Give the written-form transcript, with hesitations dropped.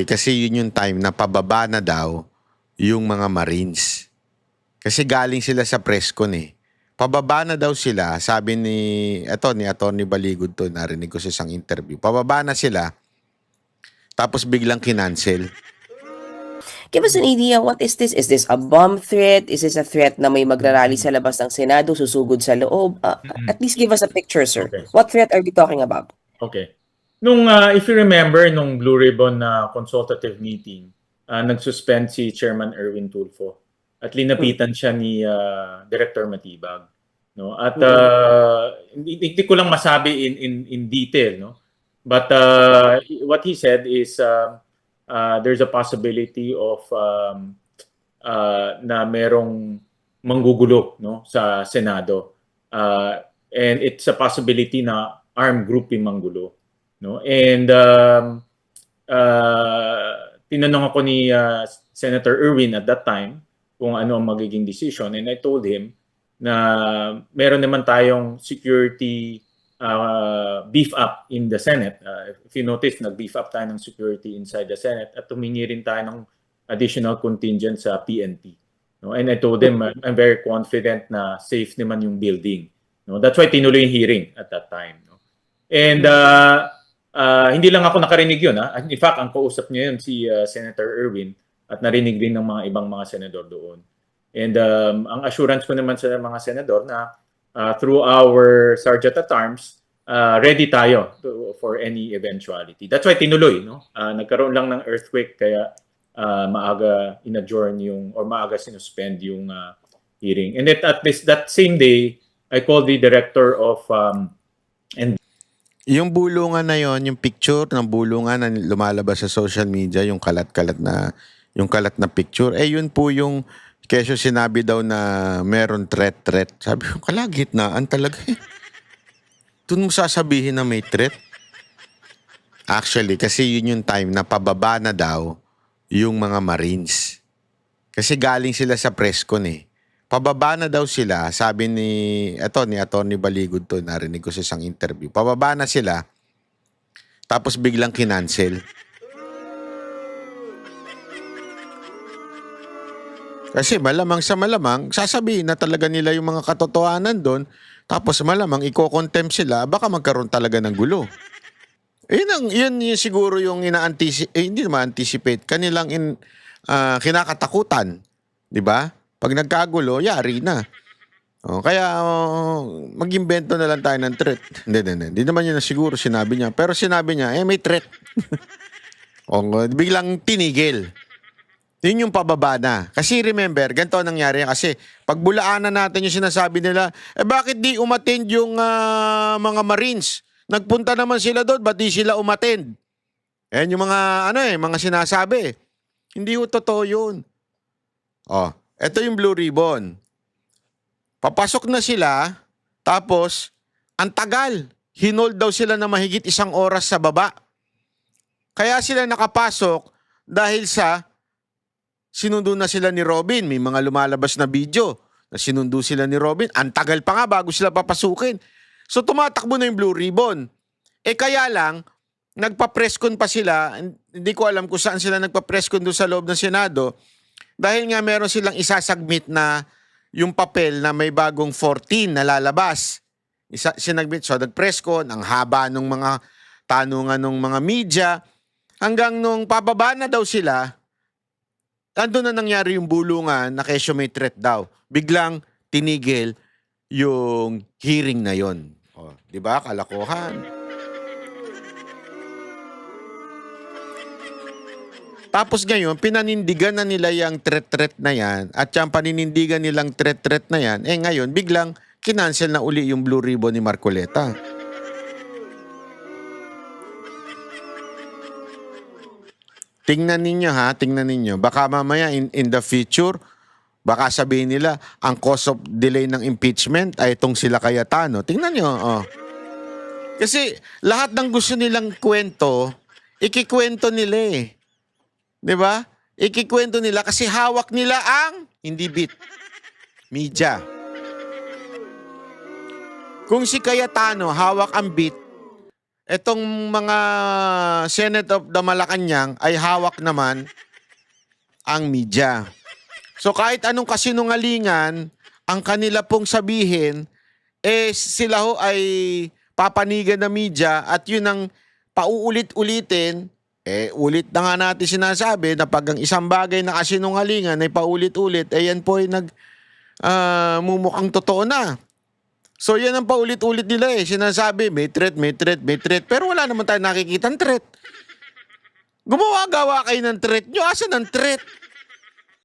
Kasi yun yung time na pababa na daw yung mga Marines. Kasi galing sila sa presscon eh. Pababa na daw sila, sabi ni Atty. Baligod to, narinig ko sa isang interview. Pababa na sila, tapos biglang kinancel. Give us an idea, what is this? Is this a bomb threat? Is this a threat na may magrarally sa labas ng Senado, susugod sa loob? At least give us a picture, sir. Okay. What threat are we talking about? Okay. If you remember, nung Blue Ribbon na consultative meeting, nagsuspend si Chairman Erwin Tulfo at linapitan siya ni Director Matibag. No? At hindi ko lang masabi in detail, no? But what he said is there's a possibility of na merong manggugulo, no, sa Senado. And it's a possibility na armed group yung manggulo, no? And tinanong ako ni Senator Erwin at that time kung ano ang magiging decision, and I told him na meron naman tayong security beef up in the Senate. If you notice, nag-beef up tayo ng security inside the Senate at tumingi rin tayo ng additional contingent sa PNP. No? And I told him I'm very confident na safe naman yung building. No? That's why tinuloy yung hearing at that time. No? And hindi lang ako nakarinig yun. In fact, ang kausap niya yun si Senator Erwin at narinig din ng mga ibang mga senador doon. And ang assurance ko naman sa mga senador na through our Sergeant at Arms, ready tayo for any eventuality. That's why tinuloy. No? Nagkaroon lang ng earthquake kaya maaga in-adjourn yung or maaga sinuspend yung hearing. And at least that same day, I called the director of Yung bulungan na yon, yung picture ng bulungan na lumalabas sa social media, yung kalat na picture, yun po yung kesyo sinabi daw na meron threat. Sabi ko, kalagitnaan talaga eh. Doon mo sasabihin na may threat? Actually, kasi yun yung time na pababa na daw yung mga Marines. Kasi galing sila sa presscon eh. Pababa na daw sila, sabi ni Atty. Baligod to, narinig ko sa isang interview. Pababa na sila, tapos biglang kinancel. Kasi malamang sa malamang, sasabihin na talaga nila yung mga katotohanan doon, tapos malamang iko-contempt sila, baka magkaroon talaga ng gulo. Yun siguro yung hindi naman anticipate, kanilang kinakatakutan. Di ba? Pag nagkagulo, yari na. Kaya mag-imbento na lang tayo ng threat. Hindi naman yun na siguro sinabi niya. Pero sinabi niya, may threat. Biglang tinigil. Yun yung pababa na. Kasi remember, ganito nangyari. Kasi pag bulaanan natin yung sinasabi nila, bakit di umattend yung mga Marines? Nagpunta naman sila doon, ba't di sila umattend? Yan yung mga, mga sinasabi. Hindi yung totoo yun. Ito yung Blue Ribbon. Papasok na sila, tapos, ang tagal. Hinold daw sila na mahigit 1 oras sa baba. Kaya sila nakapasok dahil sa sinundo na sila ni Robin. May mga lumalabas na video na sinundo sila ni Robin. Ang tagal pa nga bago sila papasukin. So tumatakbo na yung Blue Ribbon. Kaya lang, nagpa-presscon pa sila. Hindi ko alam kung saan sila nagpa-presscon doon sa loob ng Senado. Dahil nga meron silang isasubmit na yung papel na may bagong 14 na lalabas. Sinagmit, so nag-presscon, ang haba ng mga tanungan ng mga media. Hanggang nung pababa na daw sila, andun na nangyari yung bulungan na kesyo may threat daw. Biglang tinigil yung hearing na yon. Di ba? Kalokohan. Tapos ngayon, pinanindigan na nila yung threat na yan at yung paninindigan nilang threat na yan, ngayon, biglang kinancel na uli yung Blue Ribbon ni Marcoleta. Tingnan ninyo. Baka mamaya in the future, baka sabihin nila, ang cause of delay ng impeachment ay itong sila Cayetano. Tingnan nyo, Kasi lahat ng gusto nilang kwento, ikikwento nila eh. Diba? Ikikwento nila kasi hawak nila ang hindi bit. Media. Kung si Cayetano hawak ang bit, etong mga Senate of the Malacanang ay hawak naman ang media. So kahit anong kasinungalingan ang kanila pong sabihin, sila ho ay papanigan ng media at yun ang pauulit-ulitin. Ulit na nga natin sinasabi na pag ang isang bagay na kasinungalingan ay paulit-ulit, yan po ay mumukhang totoo na. So yan ang paulit-ulit nila Sinasabi, may threat, may threat, may threat. Pero wala naman tayo nakikitang threat. Gumawa-gawa kayo ng threat nyo. Asan ang threat?